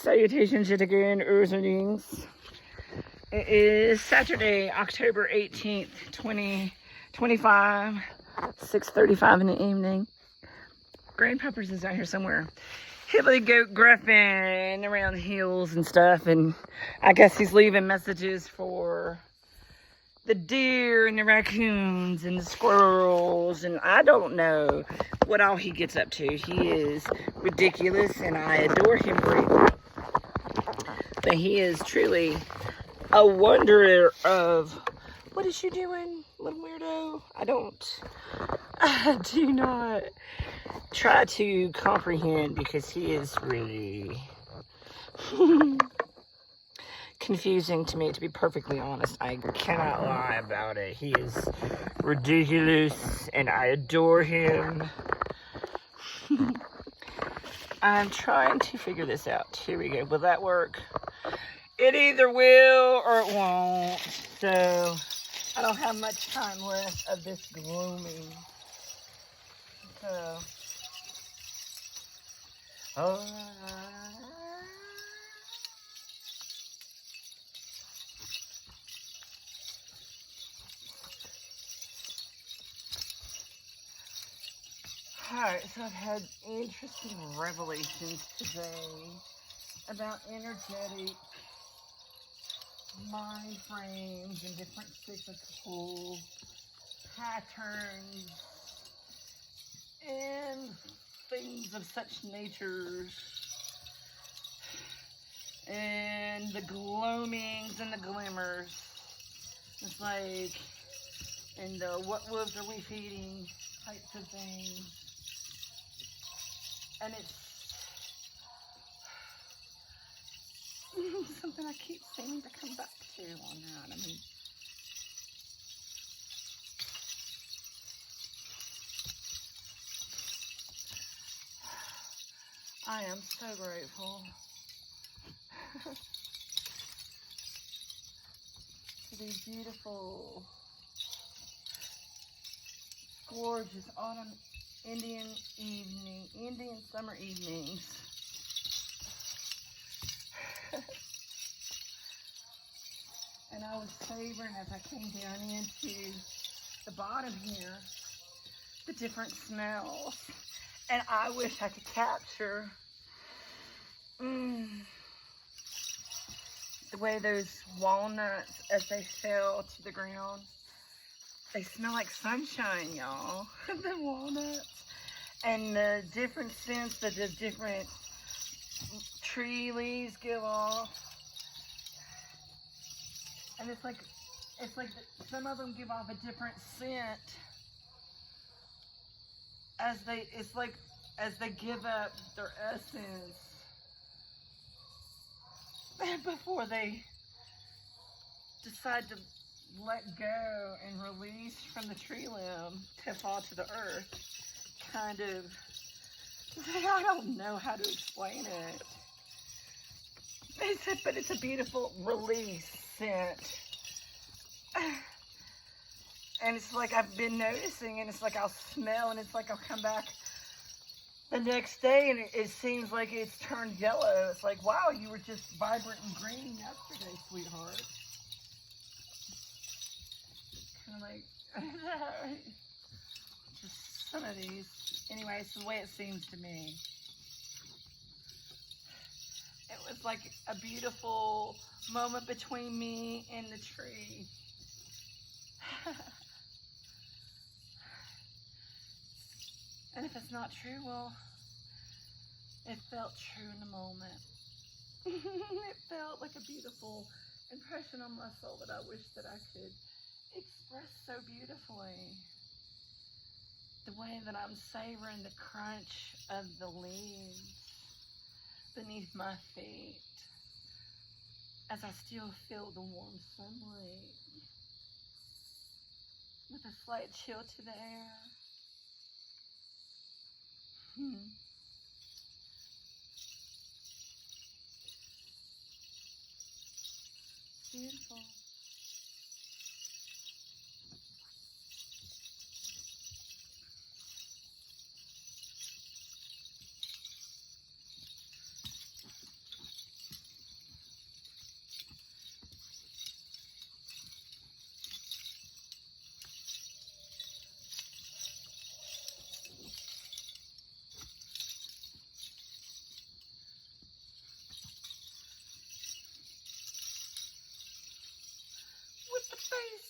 Salutations yet again, Earth Beings. It is Saturday, October 18th, 2025, 6:35 in the evening. Grandpappers is out here somewhere. Hibbly goat gruffing around the hills and stuff, and I guess he's leaving messages for the deer and the raccoons and the squirrels, and I don't know what all he gets up to. He is ridiculous, and I adore him greatly. But he is truly a wonder of, what is you doing, little weirdo? I do not try to comprehend, because he is really confusing to me, to be perfectly honest. I cannot lie about it. He is ridiculous, and I adore him. I'm trying to figure this out. Here we go. Will that work? It either will or it won't. So I don't have much time left of this gloaming. So, alright, so I've had interesting revelations today about energetic mind frames and different cyclical patterns and things of such natures, and the gloamings and the glimmers. It's like, and the what wolves are we feeding types of things. And it's something I keep seeming to come back to on that. I mean, I am so grateful for these beautiful, gorgeous autumn Indian summer evenings. And I was savoring, as I came down into the bottom here, the different smells. And I wish I could capture the way those walnuts, as they fell to the ground, they smell like sunshine, y'all. The walnuts. And the different scents that the different tree leaves give off. And it's like some of them give off a different scent as they give up their essence before they decide to let go and release from the tree limb to fall to the earth. Kind of, I don't know how to explain it. But it's a beautiful release scent. And it's like I've been noticing, and it's like I'll smell, and it's like I'll come back the next day, and it seems like it's turned yellow. It's like, wow, you were just vibrant and green yesterday, sweetheart. Kind of like, just some of these. Anyway, it's the way it seems to me. It was like a beautiful moment between me and the tree. And if it's not true, well, it felt true in the moment. It felt like a beautiful impression on my soul that I wish that I could express so beautifully. The way that I'm savoring the crunch of the leaves beneath my feet as I still feel the warm sunlight with a slight chill to the air. Beautiful.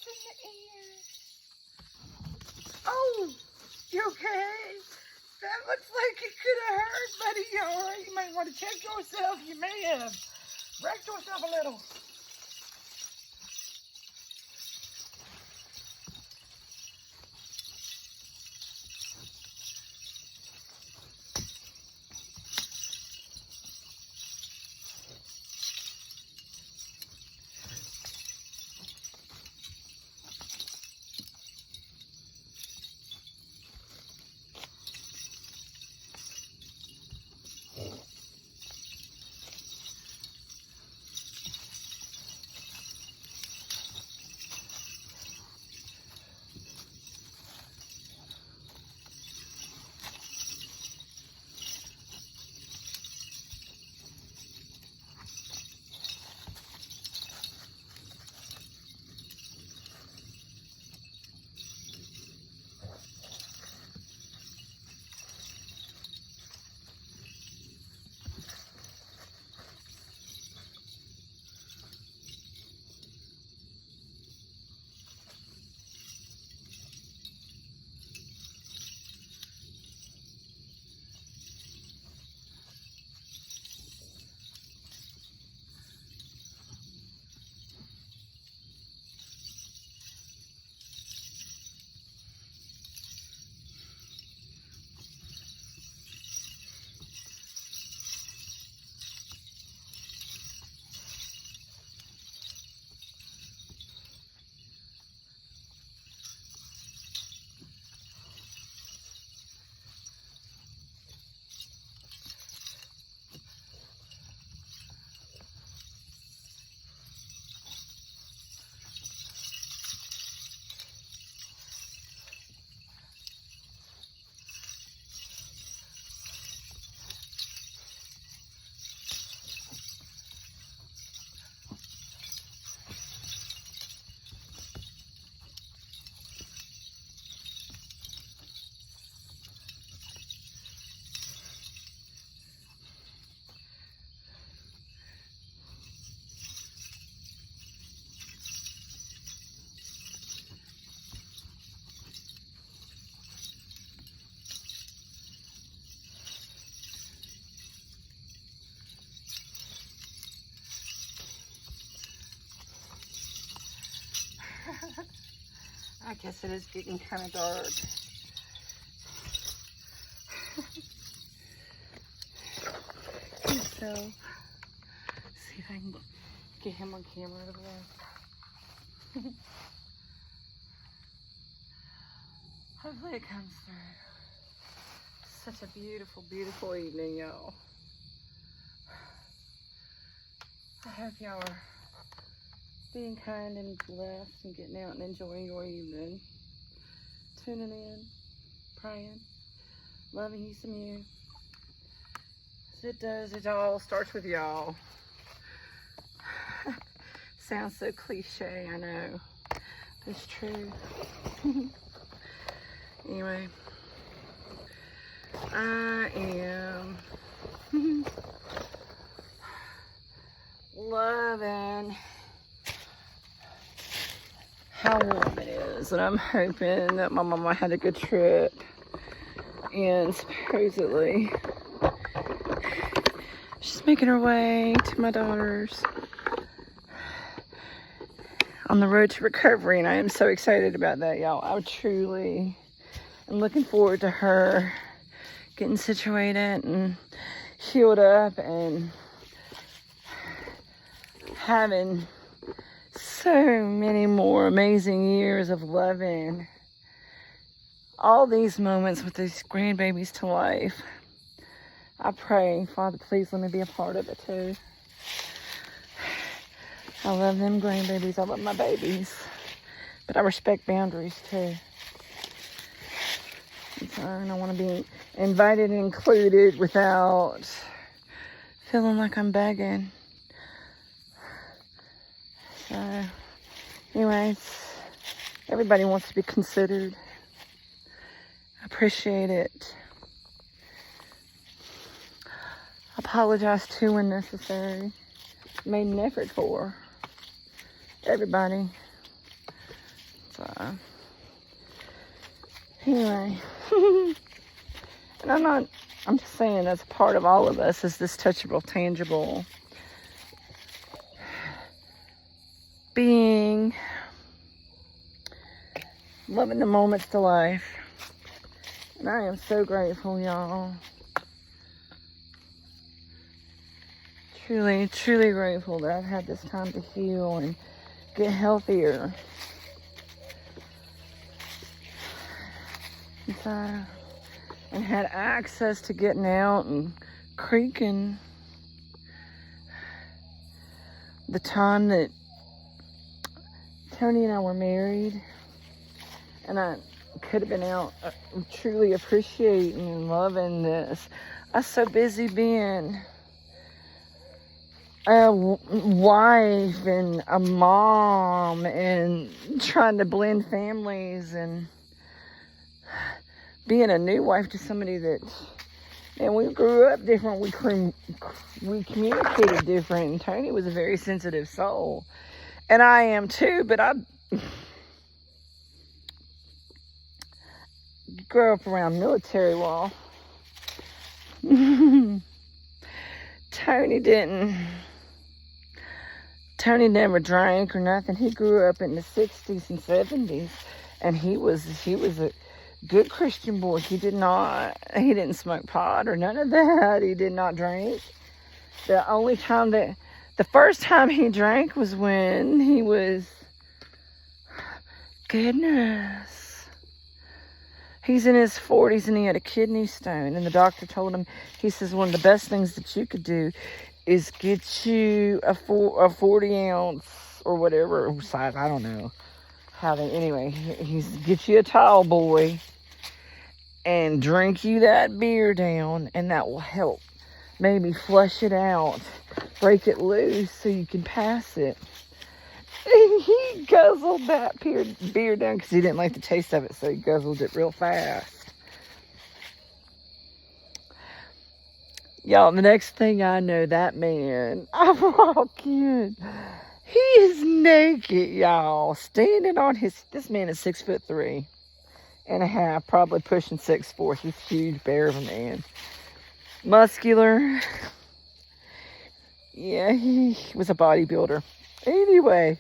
in the ear. Oh, you okay? That looks like it could have hurt, buddy. You all right? You might want to check yourself. You may have wrecked yourself a little. I guess it is getting kind of dark. So, see if I can get him on camera over there. Hopefully it comes through. Such a beautiful, beautiful evening, y'all. I hope y'all are being kind and blessed and getting out and enjoying your evening. Tuning in, praying, loving you some you. It does, it all starts with y'all. Sounds so cliche, I know. But it's true. Anyway, I am loving how warm it is, and I'm hoping that my mama had a good trip, and supposedly she's making her way to my daughter's on the road to recovery, and I am so excited about that, y'all. I truly am looking forward to her getting situated and healed up and having so many more amazing years of loving all these moments with these grandbabies to life. I pray, Father, please let me be a part of it too. I love them grandbabies. I love my babies. But I respect boundaries too. And I want to be invited and included without feeling like I'm begging. So, anyways, everybody wants to be considered. I appreciate it. Apologize to when necessary. Made an effort for everybody. So, anyway. And I'm just saying that's part of all of us, is this touchable, tangible being, loving the moments to life. And I am so grateful, y'all. Truly, truly grateful that I've had this time to heal and get healthier. And had access to getting out and creaking. The time that Tony and I were married, and I could have been out truly appreciating and loving this. I was so busy being a wife and a mom and trying to blend families and being a new wife to somebody that, and we grew up different, we communicated different, and Tony was a very sensitive soul, and I am too, but I grew up around military law. Tony never drank or nothing. He grew up in the 60s and 70s, and he was a good Christian boy. He didn't smoke pot or none of that. He did not drink. The first time he drank was when he was, goodness, he's in his 40s and he had a kidney stone, and the doctor told him, he says, one of the best things that you could do is get you a 40 ounce or whatever size, I don't know how they, anyway, get you a tall boy and drink you that beer down, and that will help maybe flush it out, break it loose so you can pass it. And he guzzled that beer down because he didn't like the taste of it, so he guzzled it real fast. Y'all, the next thing I know, that man, I walk in, he is naked, y'all, standing on this man is 6'3" and a half, probably pushing 6'4". He's a huge bear of a man. Muscular. Yeah, he was a bodybuilder. Anyway,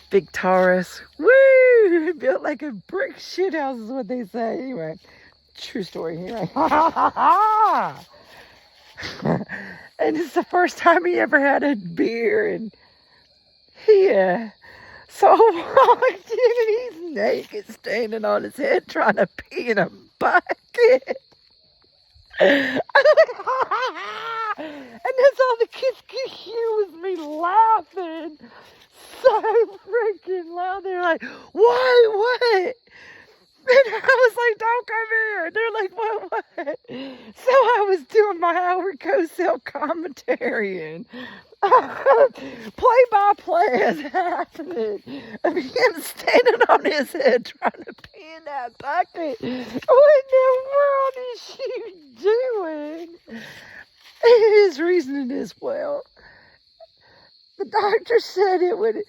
big Taurus. Woo! Built like a brick shit house is what they say. Anyway, true story here. And it's the first time he ever had a beer, and so I walked in and he's naked, standing on his head, trying to pee in a bucket. And that's all the kids could hear was me laughing so freaking loud. They're like, what? And I was like, don't come here. And they're like, what? So I was doing my Howard Cosell commentary and play-by-play is happening of him standing on his head trying to pee in that bucket. What in the world is she doing? And his reasoning is, well, the doctor said it would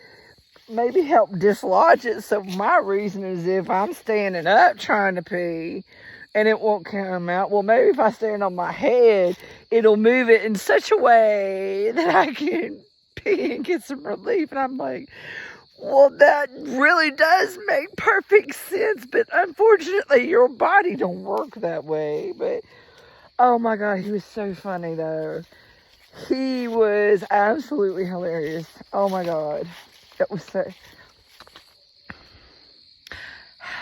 maybe help dislodge it. So my reason is, if I'm standing up trying to pee and it won't come out, well, maybe if I stand on my head, it'll move it in such a way that I can pee and get some relief. And I'm like, well, that really does make perfect sense, but unfortunately your body don't work that way. But oh my God, he was so funny though. He was absolutely hilarious. Oh my God. That was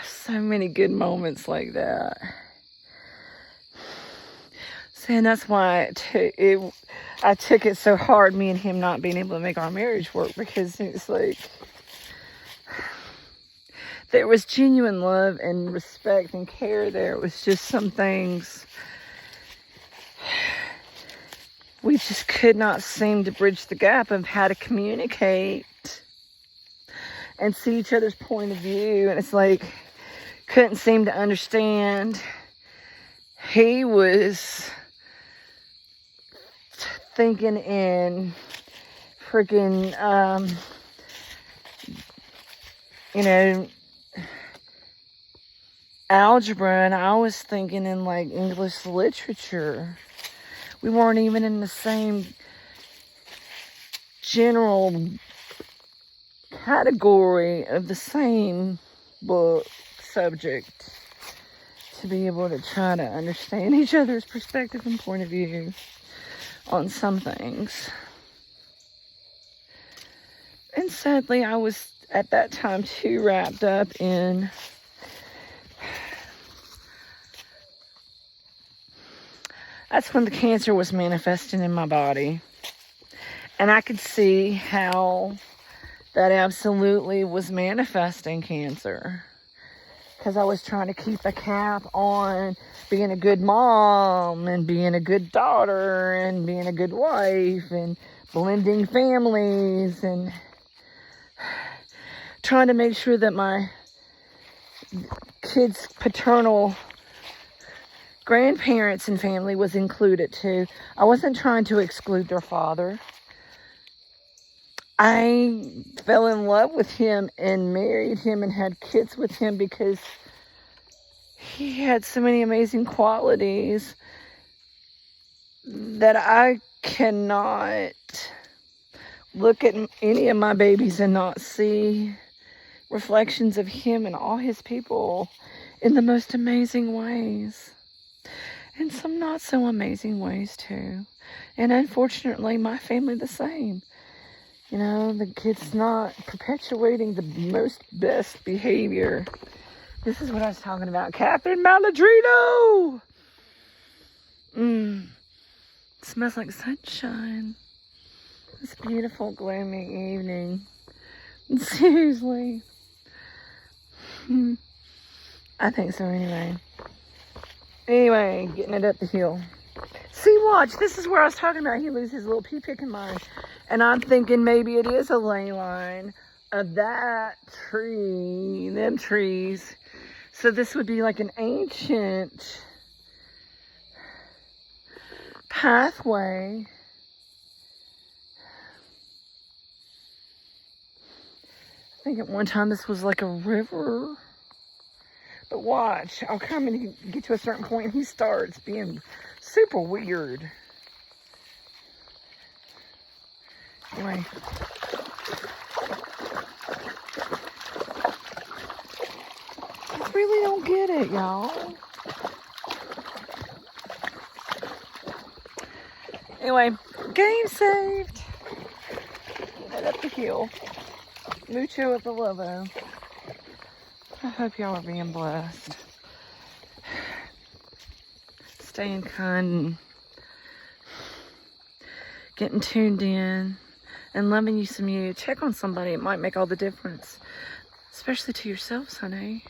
so many good moments like that. So, and that's why I took it so hard, me and him not being able to make our marriage work, because it's like there was genuine love and respect and care there. It was just some things we just could not seem to bridge the gap of how to communicate and see each other's point of view. And it's like, couldn't seem to understand. He was thinking in freaking you know, algebra, and I was thinking in like English literature. We weren't even in the same general category of the same book subject to be able to try to understand each other's perspective and point of view on some things. And sadly, I was at that time too wrapped up in that's when the cancer was manifesting in my body. And I could see how that absolutely was manifesting cancer. Because I was trying to keep a cap on being a good mom and being a good daughter and being a good wife and blending families and trying to make sure that my kids' paternal grandparents and family was included too. I wasn't trying to exclude their father. I fell in love with him and married him and had kids with him because he had so many amazing qualities that I cannot look at any of my babies and not see reflections of him and all his people in the most amazing ways. And some not so amazing ways too. And unfortunately, my family the same. You know, the kid's not perpetuating the most best behavior. This is what I was talking about. Catherine Maladrino! Smells like sunshine. This beautiful, gloomy evening. Seriously. I think so anyway. Anyway, getting it up the hill. See, watch. This is where I was talking about. He loses his little pea-picking line. And I'm thinking maybe it is a ley line of that tree, them trees. So this would be like an ancient pathway. I think at one time this was like a river. But watch, I'll come and get to a certain point and he starts being super weird. Anyway. I really don't get it, y'all. Anyway, game saved. Head up the hill. Mucho at the Lovo. I hope y'all are being blessed. Staying kind and getting tuned in and loving you some you. Check on somebody. It might make all the difference. Especially to yourselves, honey.